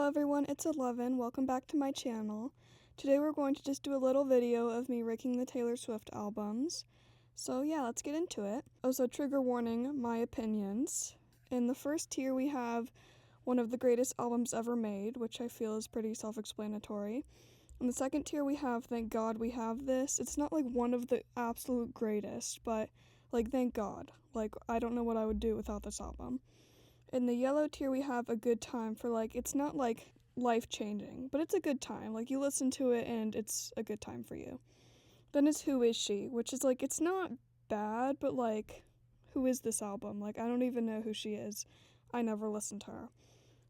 everyone, it's 11. Welcome back to my channel. Today we're going to just do a little video of me ranking the Taylor Swift albums. So yeah, let's get into it. Also, trigger warning, my opinions. In the first tier we have one of the greatest albums ever made, which I feel is pretty self-explanatory. In the second tier we have Thank God We Have This. It's not like one of the absolute greatest, but like thank God. Like I don't know what I would do without this album. In the yellow tier, we have A Good Time for, like, it's not, like, life-changing, but it's a good time. Like, you listen to it, and it's a good time for you. Then is Who Is She, which is, like, it's not bad, but, like, who is this album? Like, I don't even know who she is. I never listened to her.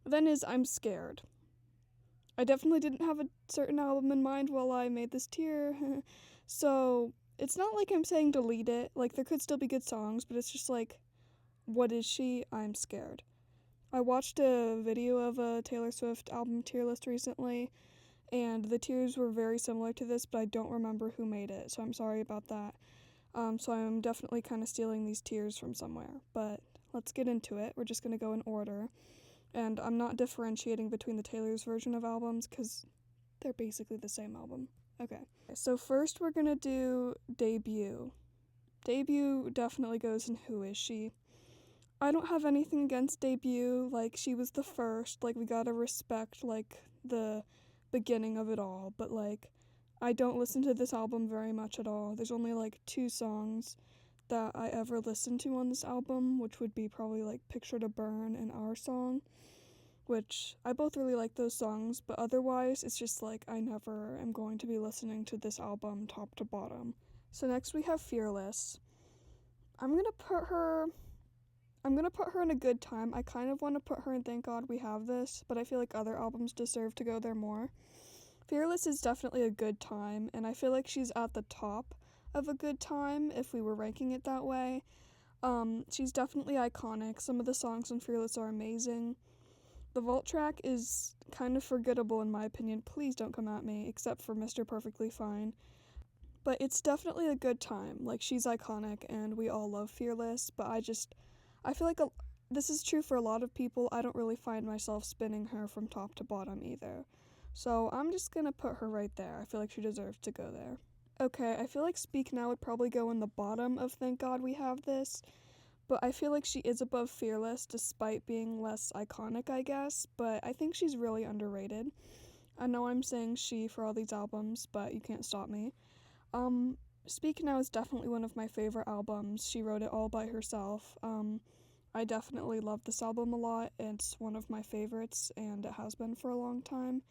Then is I'm Scared. I definitely didn't have a certain album in mind while I made this tier, so it's not like I'm saying delete it. Like, there could still be good songs, but it's just, like, what is she? I'm Scared. I watched a video of a Taylor Swift album tier list recently, and the tiers were very similar to this, but I don't remember who made it, so I'm sorry about that. So I'm definitely kind of stealing these tiers from somewhere, but let's get into it. We're just going to go in order, and I'm not differentiating between the Taylor's version of albums, because they're basically the same album. Okay, so first we're going to do Debut. Debut definitely goes in Who Is She? I don't have anything against Debut, like, she was the first, like, we gotta respect, like, the beginning of it all, but, like, I don't listen to this album very much at all. There's only, like, 2 songs that I ever listened to on this album, which would be probably, like, Picture to Burn and Our Song, which I both really like those songs, but otherwise, it's just, like, I never am going to be listening to this album top to bottom. So next we have Fearless. I'm gonna put her in A Good Time. I kind of want to put her in Thank God We Have This, but I feel like other albums deserve to go there more. Fearless is definitely a good time, and I feel like she's at the top of A Good Time if we were ranking it that way. She's definitely iconic. Some of the songs on Fearless are amazing. The vault track is kind of forgettable in my opinion. Please don't come at me, except for Mr. Perfectly Fine. But it's definitely a good time. Like, she's iconic, and we all love Fearless, but I feel like this is true for a lot of people. I don't really find myself spinning her from top to bottom either. So I'm just gonna put her right there. I feel like she deserves to go there. Okay, I feel like Speak Now would probably go in the bottom of Thank God We Have This, but I feel like she is above Fearless despite being less iconic, I guess, but I think she's really underrated. I know I'm saying she for all these albums, but you can't stop me. Speak Now is definitely one of my favorite albums. She wrote it all by herself. I definitely love this album a lot. It's one of my favorites, and it has been for a long time.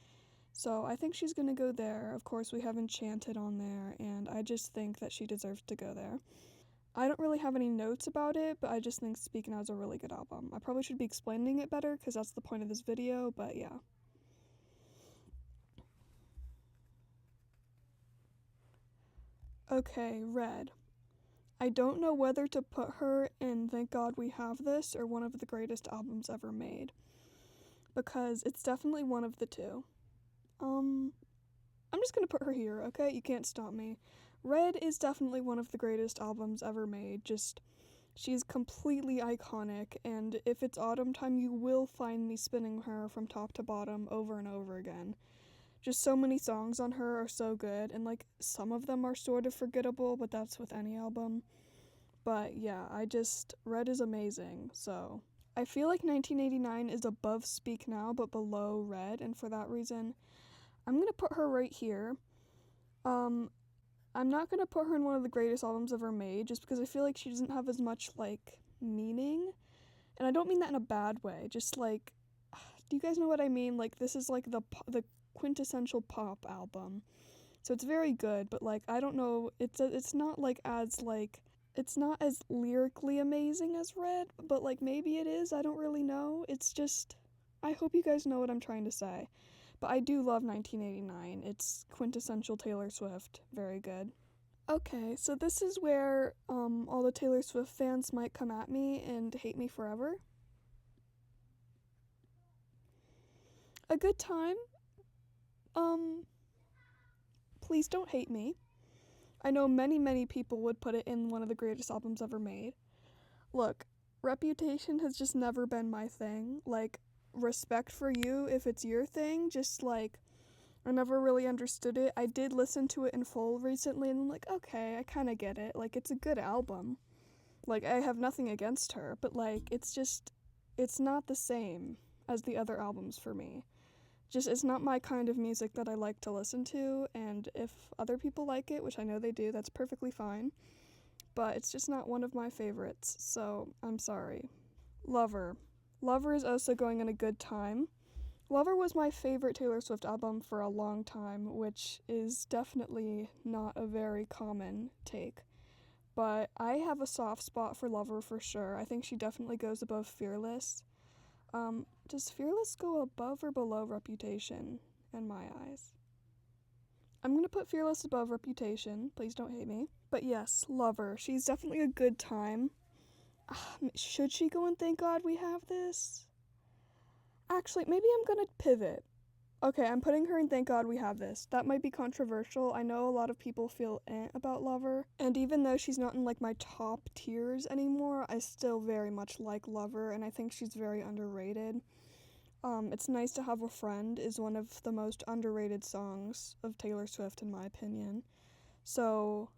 So I think she's gonna go there. Of course, we have Enchanted on there, and I just think that she deserves to go there. I don't really have any notes about it, but I just think Speak Now is a really good album. I probably should be explaining it better, because that's the point of this video, but yeah. Okay, Red. I don't know whether to put her in Thank God We Have This or one of the greatest albums ever made, because it's definitely one of the two. I'm just gonna put her here, okay? You can't stop me. Red is definitely one of the greatest albums ever made. Just, she's completely iconic, and if it's autumn time, you will find me spinning her from top to bottom over and over again. Just so many songs on her are so good, and like some of them are sort of forgettable, but that's with any album. But yeah, Red is amazing, so. I feel like 1989 is above Speak Now, but below Red, and for that reason, I'm gonna put her right here. Um, I'm not gonna put her in one of the greatest albums ever made, just because I feel like she doesn't have as much, like, meaning. And I don't mean that in a bad way, just like, do you guys know what I mean? Like, this is like the quintessential pop album. So it's very good, but like, I don't know, it's not like as like, it's not as lyrically amazing as Red, but like maybe it is, I don't really know. It's just, I hope you guys know what I'm trying to say. But I do love 1989. It's quintessential Taylor Swift. Very good. Okay, so this is where all the Taylor Swift fans might come at me and hate me forever. A Good Time. Um, please don't hate me. I know many people would put it in one of the greatest albums ever made. Look, Reputation has just never been my thing. Like, respect for you if it's your thing, just like, I never really understood it. I did listen to it in full recently, and I'm like, okay, I kind of get it. Like, it's a good album. Like, I have nothing against her, but like, it's not the same as the other albums for me. Just, it's not my kind of music that I like to listen to, and if other people like it, which I know they do, that's perfectly fine. But it's just not one of my favorites, so I'm sorry. Lover. Lover is also going in a good time. Lover was my favorite Taylor Swift album for a long time, which is definitely not a very common take. But I have a soft spot for Lover for sure. I think she definitely goes above Fearless. Does Fearless go above or below Reputation in my eyes? I'm gonna put Fearless above Reputation. Please don't hate me. But yes, Lover. She's definitely a good time. Should she go and Thank God We Have This? Actually, maybe I'm gonna pivot. Okay, I'm putting her in Thank God We Have This. That might be controversial. I know a lot of people feel about Lover. And even though she's not in like my top tiers anymore, I still very much like Lover, and I think she's very underrated. It's Nice to Have a Friend is one of the most underrated songs of Taylor Swift in my opinion. So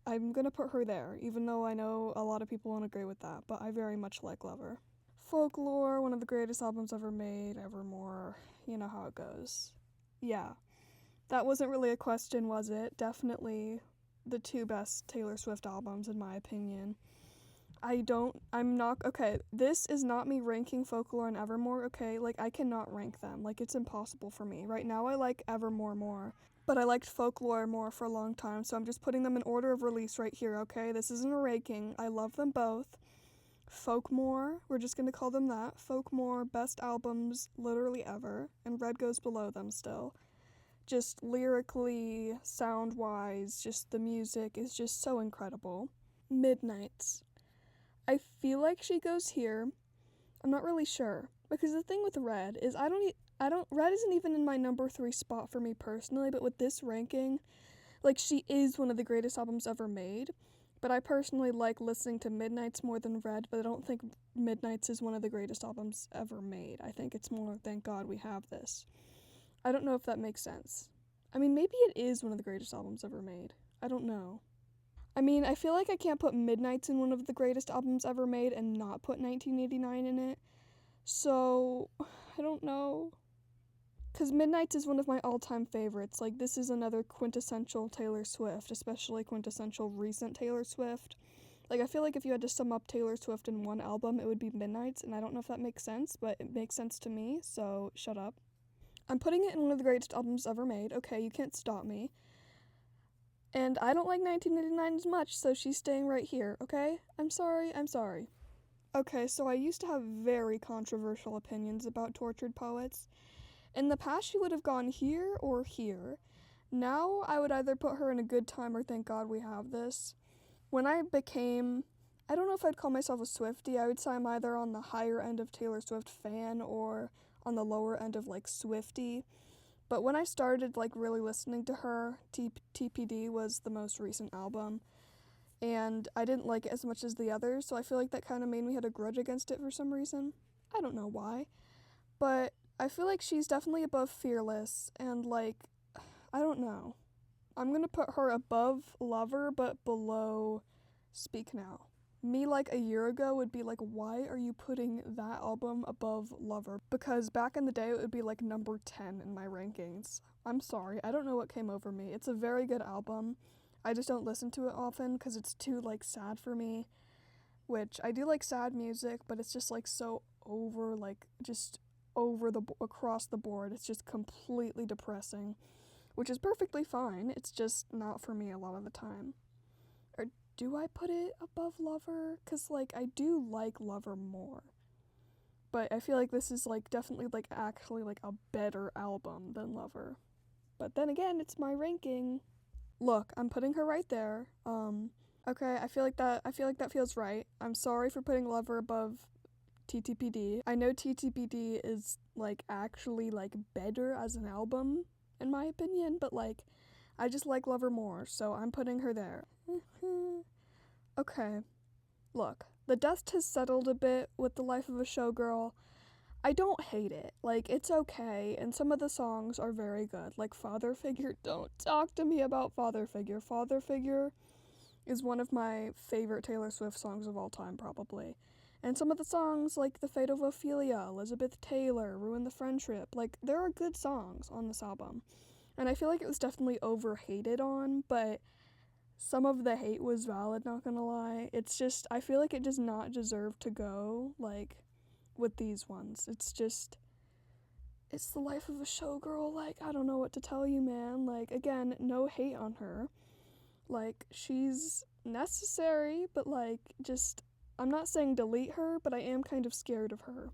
I'm gonna put her there, even though I know a lot of people won't agree with that, but I very much like Lover. Folklore, one of the greatest albums ever made, Evermore, you know how it goes. Yeah, that wasn't really a question, was it? Definitely the two best Taylor Swift albums in my opinion. Okay, this is not me ranking Folklore and Evermore, okay? Like, I cannot rank them. Like, it's impossible for me. Right now, I like Evermore more, but I liked Folklore more for a long time, so I'm just putting them in order of release right here, okay? This isn't a ranking. I love them both. Folkmore, we're just gonna call them that. Folkmore, best albums literally ever, and Red goes below them still. Just lyrically, sound-wise, just the music is just so incredible. Midnights. I feel like she goes here. I'm not really sure, because the thing with Red is Red isn't even in my number 3 spot for me personally, but with this ranking, like, she is one of the greatest albums ever made. But I personally like listening to Midnights more than Red, but I don't think Midnights is one of the greatest albums ever made. I think it's more Thank God We Have This. I don't know if that makes sense. I mean, maybe it is one of the greatest albums ever made. I don't know. I mean, I feel like I can't put Midnights in one of the greatest albums ever made and not put 1989 in it. So, I don't know. Because Midnights is one of my all-time favorites. Like, this is another quintessential Taylor Swift, especially quintessential recent Taylor Swift. Like, I feel like if you had to sum up Taylor Swift in one album, it would be Midnights, and I don't know if that makes sense, but it makes sense to me, so shut up. I'm putting it in one of the greatest albums ever made. Okay, you can't stop me. And I don't like 1989 as much, so she's staying right here, okay? I'm sorry. Okay, so I used to have very controversial opinions about Tortured Poets. In the past, she would have gone here or here. Now, I would either put her in A Good Time or Thank God We Have This. When I don't know if I'd call myself a Swiftie. I would say I'm either on the higher end of Taylor Swift fan or on the lower end of, like, Swiftie. But when I started, like, really listening to her, TPD was the most recent album. And I didn't like it as much as the others, so I feel like that kind of made me have a grudge against it for some reason. I don't know why. But I feel like she's definitely above Fearless, and, like, I don't know. I'm gonna put her above Lover, but below Speak Now. Me, like, a year ago would be like, why are you putting that album above Lover? Because back in the day, it would be, like, number 10 in my rankings. I'm sorry, I don't know what came over me. It's a very good album. I just don't listen to it often because it's too, like, sad for me. Which, I do like sad music, but it's just, like, so across the board. It's just completely depressing, which is perfectly fine. It's just not for me a lot of the time. Or do I put it above Lover? Because, like, I do like Lover more. But I feel like this is, like, definitely, like, actually, like, a better album than Lover. But then again, it's my ranking. Look, I'm putting her right there. Okay, I feel like that feels right. I'm sorry for putting Lover above TTPD. I know TTPD is, like, actually, like, better as an album, in my opinion, but, like, I just like Lover more, so I'm putting her there. Okay, look, the dust has settled a bit with The Life of a Showgirl. I don't hate it. Like, it's okay, and some of the songs are very good. Like, Father Figure, don't talk to me about Father Figure. Father Figure is one of my favorite Taylor Swift songs of all time, probably. And some of the songs, like The Fate of Ophelia, Elizabeth Taylor, Ruin the Friendship, like, there are good songs on this album. And I feel like it was definitely over-hated on, but some of the hate was valid, not gonna lie. It's just, I feel like it does not deserve to go, like, with these ones. It's just, it's the life of a showgirl. Like, I don't know what to tell you, man. Like, again, no hate on her. Like, she's necessary, but, like, just, I'm not saying delete her, but I am kind of scared of her.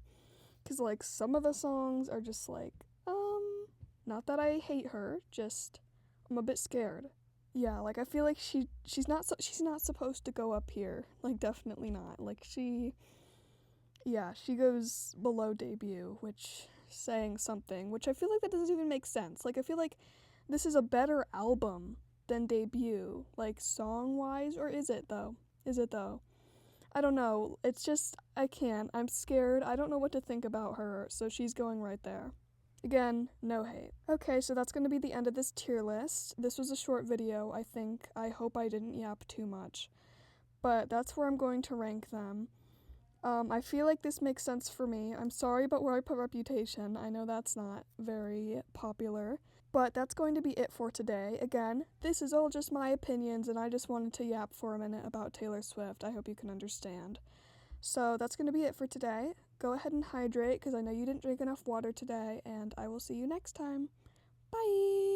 Because, like, some of the songs are just, like, not that I hate her, just, I'm a bit scared. Yeah, like, I feel like she's not supposed to go up here. Like, definitely not. Like, she goes below debut, which, saying something, which I feel like that doesn't even make sense. Like, I feel like this is a better album than debut, like, song-wise, or is it, though? I don't know. It's just, I can't. I'm scared. I don't know what to think about her, so she's going right there. Again, no hate. Okay, so that's going to be the end of this tier list. This was a short video, I think. I hope I didn't yap too much. But that's where I'm going to rank them. I feel like this makes sense for me. I'm sorry about where I put Reputation. I know that's not very popular. But that's going to be it for today. Again, this is all just my opinions, and I just wanted to yap for a minute about Taylor Swift. I hope you can understand. So that's going to be it for today. Go ahead and hydrate, because I know you didn't drink enough water today, and I will see you next time. Bye!